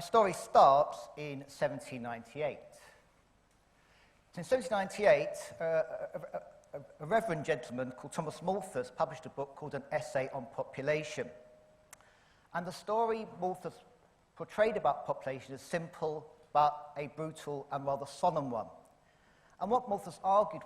My story starts in 1798. In 1798, a reverend gentleman called Thomas Malthus published a book called An Essay on Population. And the story Malthus portrayed about population is simple, but a brutal and rather solemn one. And what Malthus argued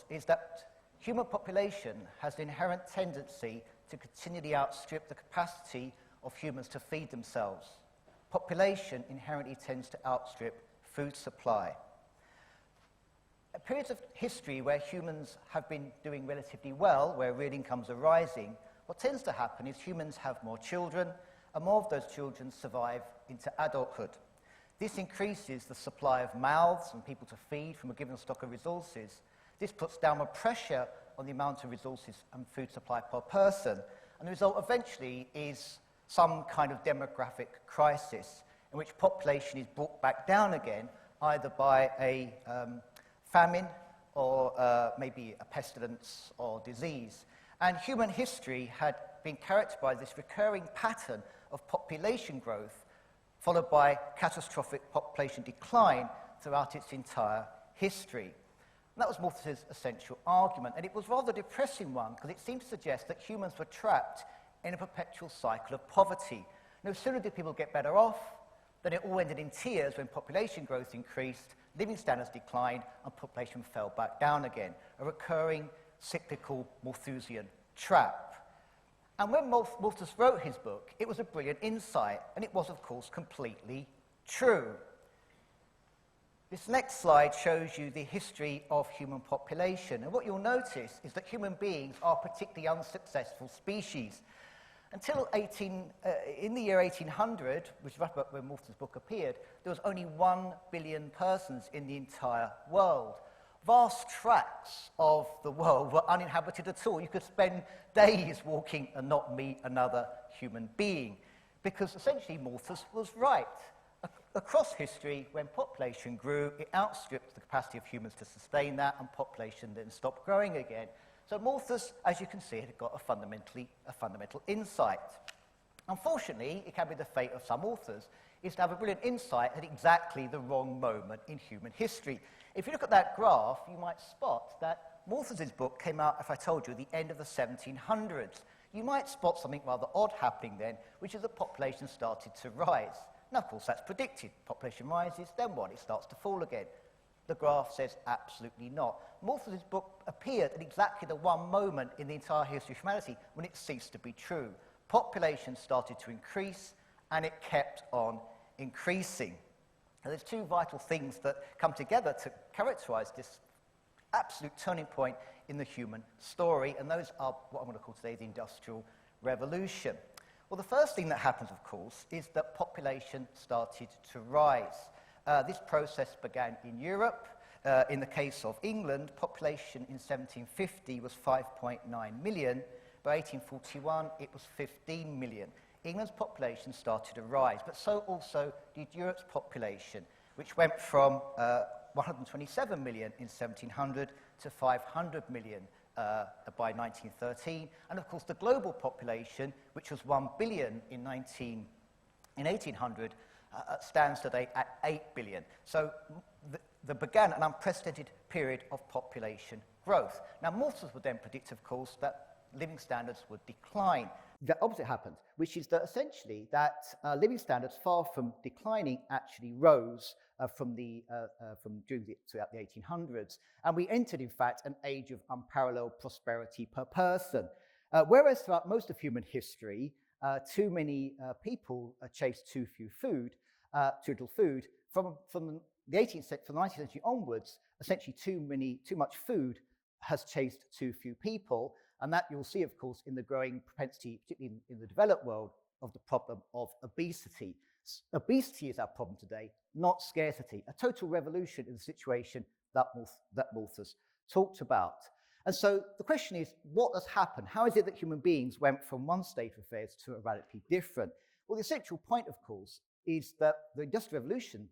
is that human population has an inherent tendency to continually outstrip the capacity of humans to feed themselves. Population inherently tends to outstrip food supply. At periods of history where humans have been doing relatively well, where real incomes are rising, what tends to happen is humans have more children, and more of those children survive into adulthood. This increases the supply of mouths and people to feed from a given stock of resources. This puts downward pressure on the amount of resources and food supply per person, and the result eventually is some kind of demographic crisis in which population is brought back down again, either by a famine or maybe a pestilence or disease. And human history had been characterized by this recurring pattern of population growth followed by catastrophic population decline throughout its entire history. And that was Malthus's essential argument, and it was a rather depressing one because it seemed to suggest that humans were trapped in a perpetual cycle of poverty. No sooner did people get better off than it all ended in tears when population growth increased, living standards declined, and population fell back down again, a recurring cyclical Malthusian trap. And when Malthus wrote his book, it was a brilliant insight, and it was, of course, completely true. This next slide shows you the history of human population, and what you'll notice is that human beings are a particularly unsuccessful species. Until in the year 1800, which is about when Malthus' book appeared, there was only 1 billion persons in the entire world. Vast tracts of the world were uninhabited at all. You could spend days walking and not meet another human being, because essentially Malthus was right. Across history, when population grew, it outstripped the capacity of humans to sustain that, and population then stopped growing again. So Malthus, as you can see, had got a fundamental insight. Unfortunately, it can be the fate of some authors, is to have a brilliant insight at exactly the wrong moment in human history. If you look at that graph, you might spot that Malthus's book came out, if I told you, at the end of the 1700s. You might spot something rather odd happening then, which is that population started to rise. Now, of course, that's predicted. Population rises, then what? It starts to fall again. The graph says absolutely not. Malthus's book appeared at exactly the one moment in the entire history of humanity when it ceased to be true. Population started to increase, and it kept on increasing. And there's two vital things that come together to characterize this absolute turning point in the human story, and those are what I'm going to call today the Industrial Revolution. Well, the first thing that happens, of course, is that population started to rise. This process began in Europe. In the case of England, population in 1750 was 5.9 million. By 1841, it was 15 million. England's population started to rise, but so also did Europe's population, which went from 127 million in 1700 to 500 million by 1913. And of course, the global population, which was 1 billion in 1800, stands today at 8 billion. So there began an unprecedented period of population growth. Now, Malthus would then predict, of course, that living standards would decline. The opposite happened, which is that essentially that living standards, far from declining, actually rose throughout the 1800s. And we entered, in fact, an age of unparalleled prosperity per person. Whereas throughout most of human history, too many people chased too little food. From the 19th century onwards, essentially too much food has chased too few people, and that you'll see, of course, in the growing propensity, particularly in the developed world, of the problem of obesity. Obesity is our problem today, not scarcity. A total revolution in the situation that Malthus talked about. And so the question is, what has happened? How is it that human beings went from one state of affairs to a radically different? Well, the essential point, of course, is that the Industrial Revolution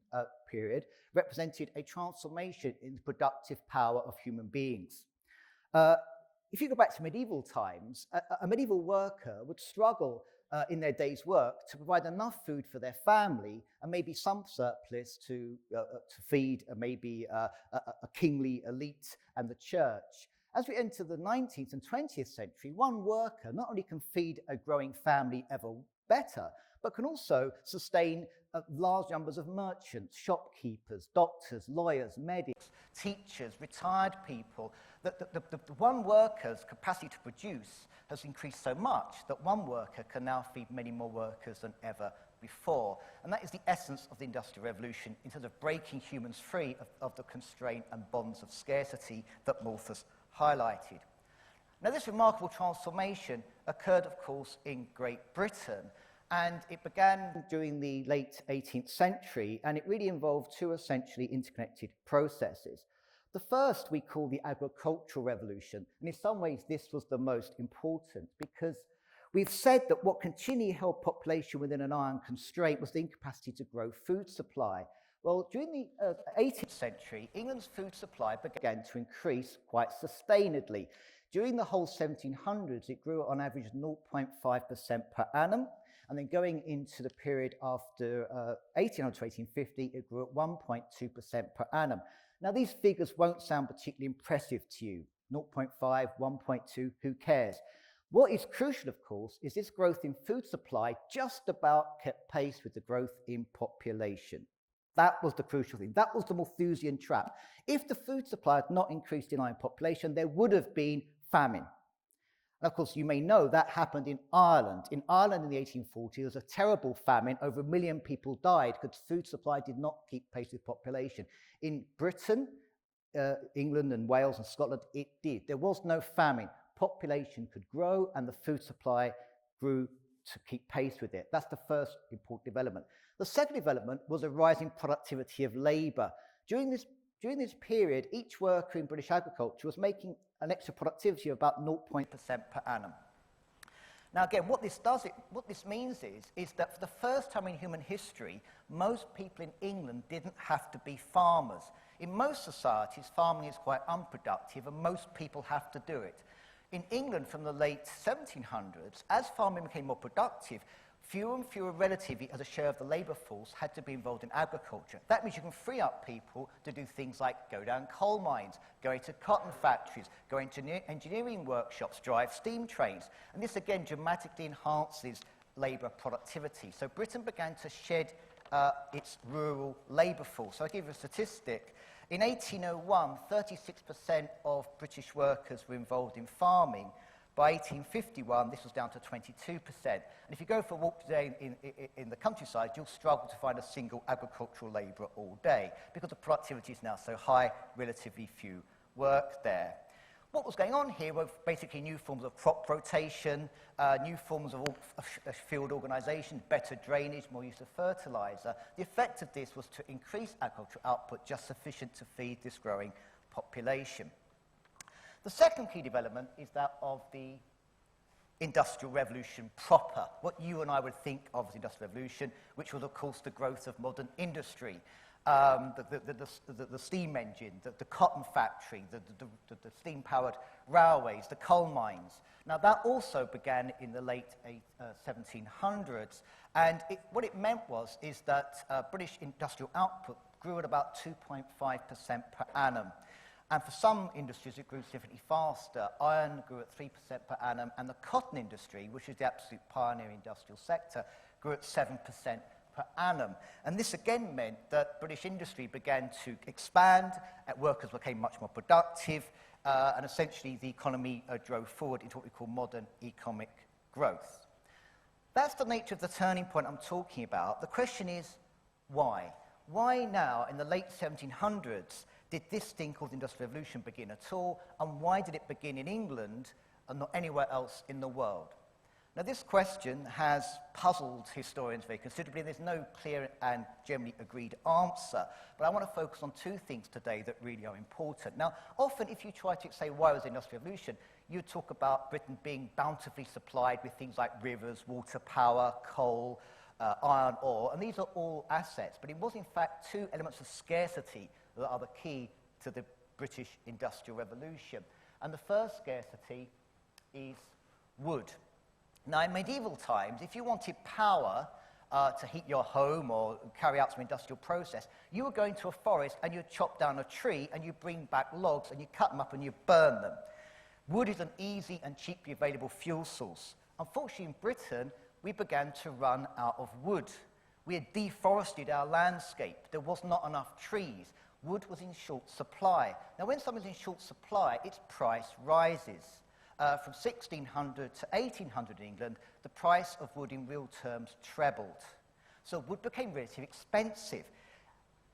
period represented a transformation in the productive power of human beings. If you go back to medieval times, a medieval worker would struggle in their day's work to provide enough food for their family and maybe some surplus to feed maybe a kingly elite and the church. As we enter the 19th and 20th century, one worker not only can feed a growing family ever better, but can also sustain large numbers of merchants, shopkeepers, doctors, lawyers, medics, teachers, retired people. The one worker's capacity to produce has increased so much that one worker can now feed many more workers than ever before. And that is the essence of the Industrial Revolution in terms of breaking humans free of the constraint and bonds of scarcity that Malthus highlighted. Now, this remarkable transformation occurred, of course, in Great Britain, and it began during the late 18th century, and it really involved two essentially interconnected processes. The first we call the agricultural revolution, and in some ways this was the most important because we've said that what continually held population within an iron constraint was the incapacity to grow food supply. Well, during the 18th century, England's food supply began to increase quite sustainedly. During the whole 1700s, it grew on average 0.5% per annum. And then going into the period after 1800 to 1850, it grew at 1.2% per annum. Now, these figures won't sound particularly impressive to you. 0.5, 1.2, who cares? What is crucial, of course, is this growth in food supply just about kept pace with the growth in population. That was the crucial thing. That was the Malthusian trap. If the food supply had not increased in iron population, there would have been famine. And of course, you may know that happened in Ireland. In Ireland in the 1840s, there was a terrible famine. Over 1 million people died because food supply did not keep pace with population. In Britain, England and Wales and Scotland, it did. There was no famine. Population could grow and the food supply grew to keep pace with it. That's the first important development. The second development was a rising productivity of labour. During this period, each worker in British agriculture was making an extra productivity of about 0.% per annum. Now, again, what this means is that for the first time in human history, most people in England didn't have to be farmers. In most societies, farming is quite unproductive, and most people have to do it. In England, from the late 1700s, as farming became more productive, fewer and fewer relatively as a share of the labour force had to be involved in agriculture. That means you can free up people to do things like go down coal mines, go into cotton factories, go into engineering workshops, drive steam trains. And this again dramatically enhances labour productivity. So Britain began to shed its rural labour force. So I'll give you a statistic. In 1801, 36% of British workers were involved in farming. By 1851, this was down to 22%. And if you go for a walk today in the countryside, you'll struggle to find a single agricultural labourer all day because the productivity is now so high, relatively few work there. What was going on here were basically new forms of crop rotation, new forms of field organisation, better drainage, more use of fertiliser. The effect of this was to increase agricultural output just sufficient to feed this growing population. The second key development is that of the Industrial Revolution proper, what you and I would think of as the Industrial Revolution, which was, of course, the growth of modern industry, the steam engine, the cotton factory, the steam-powered railways, the coal mines. Now, that also began in the late 1700s, and what it meant is that British industrial output grew at about 2.5% per annum. And for some industries, it grew significantly faster. Iron grew at 3% per annum, and the cotton industry, which is the absolute pioneer industrial sector, grew at 7% per annum. And this again meant that British industry began to expand, workers became much more productive, and essentially the economy drove forward into what we call modern economic growth. That's the nature of the turning point I'm talking about. The question is, why? Why now, in the late 1700s, did this thing called the Industrial Revolution begin at all, and why did it begin in England and not anywhere else in the world? Now, this question has puzzled historians very considerably, and there's no clear and generally agreed answer. But I want to focus on two things today that really are important. Now, often if you try to say why was the Industrial Revolution, you talk about Britain being bountifully supplied with things like rivers, water power, coal, iron ore, and these are all assets. But it was, in fact, two elements of scarcity that are the key to the British Industrial Revolution. And the first scarcity is wood. Now, in medieval times, if you wanted power to heat your home or carry out some industrial process, you were going to a forest and you'd chop down a tree and you bring back logs and you cut them up and you burn them. Wood is an easy and cheaply available fuel source. Unfortunately, in Britain, we began to run out of wood. We had deforested our landscape. There was not enough trees. Wood was in short supply. Now, when something's in short supply, its price rises. From 1600 to 1800 in England, the price of wood in real terms trebled. So wood became relatively expensive.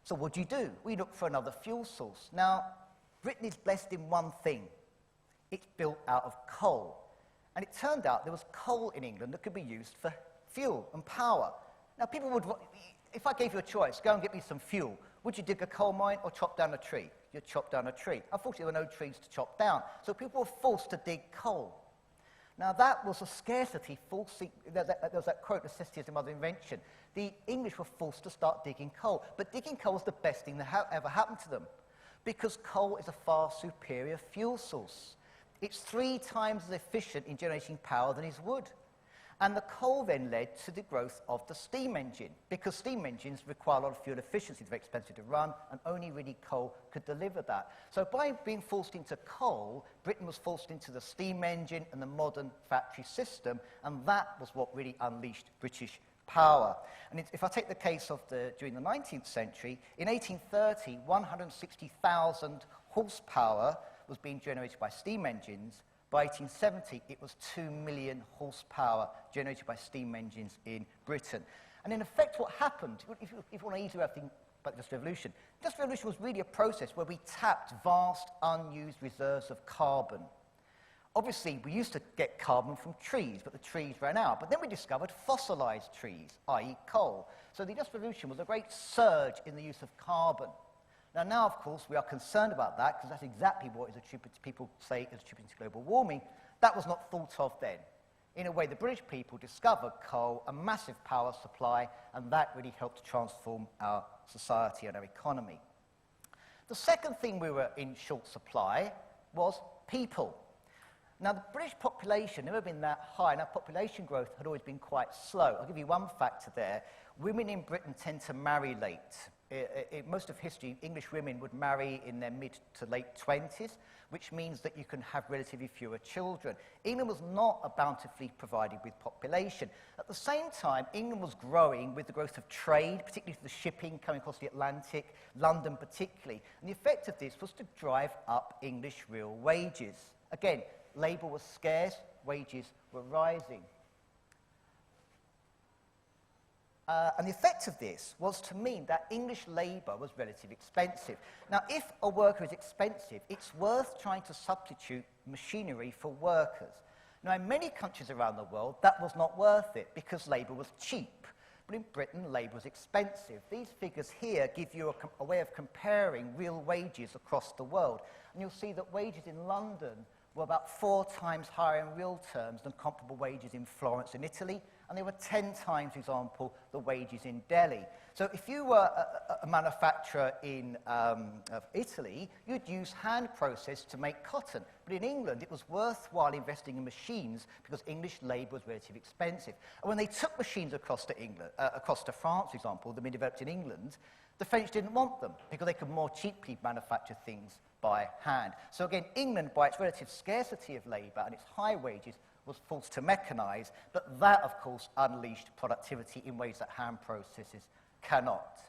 So what do? We look for another fuel source. Now, Britain is blessed in one thing. It's built out of coal. And it turned out there was coal in England that could be used for fuel and power. Now, people would, if I gave you a choice, go and get me some fuel, would you dig a coal mine or chop down a tree? You'd chop down a tree. Unfortunately, there were no trees to chop down, so people were forced to dig coal. Now, that was a scarcity. There was that quote, necessity is the mother of invention. The English were forced to start digging coal, but digging coal was the best thing that ever happened to them, because coal is a far superior fuel source. It's 3 times as efficient in generating power than is wood. And the coal then led to the growth of the steam engine, because steam engines require a lot of fuel efficiency, it's very expensive to run, and only really coal could deliver that. So by being forced into coal, Britain was forced into the steam engine and the modern factory system, and that was what really unleashed British power. And if I take the case of during the 19th century, in 1830, 160,000 horsepower was being generated by steam engines. By 1870, it was 2 million horsepower generated by steam engines in Britain. And in effect, what happened, if you want to easily think about the Industrial Revolution, the Industrial Revolution was really a process where we tapped vast unused reserves of carbon. Obviously, we used to get carbon from trees, but the trees ran out. But then we discovered fossilized trees, i.e. coal. So the Industrial Revolution was a great surge in the use of carbon. Now, of course, we are concerned about that, because that's exactly what is attributed, people say is attributed to global warming. That was not thought of then. In a way, the British people discovered coal, a massive power supply, and that really helped to transform our society and our economy. The second thing we were in short supply was people. Now, the British population never been that high, and our population growth had always been quite slow. I'll give you one factor there. Women in Britain tend to marry late. In most of history, English women would marry in their mid to late 20s, which means that you can have relatively fewer children. England was not bountifully provided with population. At the same time, England was growing with the growth of trade, particularly the shipping coming across the Atlantic, London particularly. And the effect of this was to drive up English real wages. Again, labour was scarce, wages were rising. And the effect of this was to mean that English labour was relatively expensive. Now, if a worker is expensive, it's worth trying to substitute machinery for workers. Now, in many countries around the world, that was not worth it because labour was cheap. But in Britain, labour was expensive. These figures here give you a way of comparing real wages across the world. And you'll see that wages in London were about 4 times higher in real terms than comparable wages in Florence in Italy, and they were 10 times, for example, the wages in Delhi. So if you were a manufacturer in Italy, you'd use hand process to make cotton. But in England, it was worthwhile investing in machines because English labour was relatively expensive. And when they took machines across to France, for example, that had been developed in England, the French didn't want them because they could more cheaply manufacture things by hand. So again, England, by its relative scarcity of labour and its high wages, was forced to mechanise, but that, of course, unleashed productivity in ways that hand processes cannot.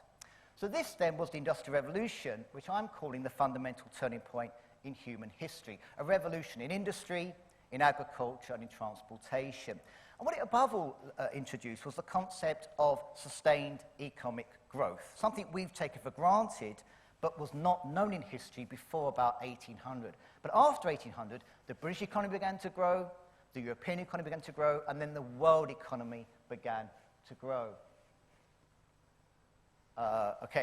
So this, then, was the Industrial Revolution, which I'm calling the fundamental turning point in human history, a revolution in industry, in agriculture, and in transportation. And what it above all introduced was the concept of sustained economic growth, something we've taken for granted, but was not known in history before about 1800. But after 1800, the British economy began to grow, the European economy began to grow, and then the world economy began to grow.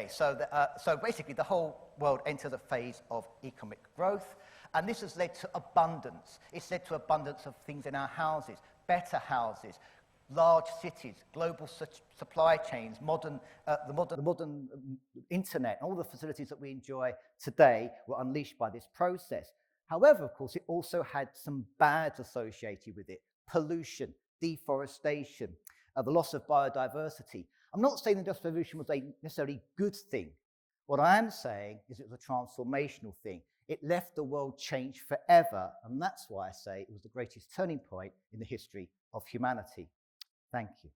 So basically the whole world entered a phase of economic growth, and this has led to abundance. It's led to abundance of things in our houses, better houses, large cities, global supply chains, the modern internet, and all the facilities that we enjoy today were unleashed by this process. However, of course, it also had some bads associated with it. Pollution, deforestation, the loss of biodiversity. I'm not saying the Industrial Revolution was a necessarily good thing. What I am saying is it was a transformational thing. It left the world changed forever, and that's why I say it was the greatest turning point in the history of humanity. Thank you.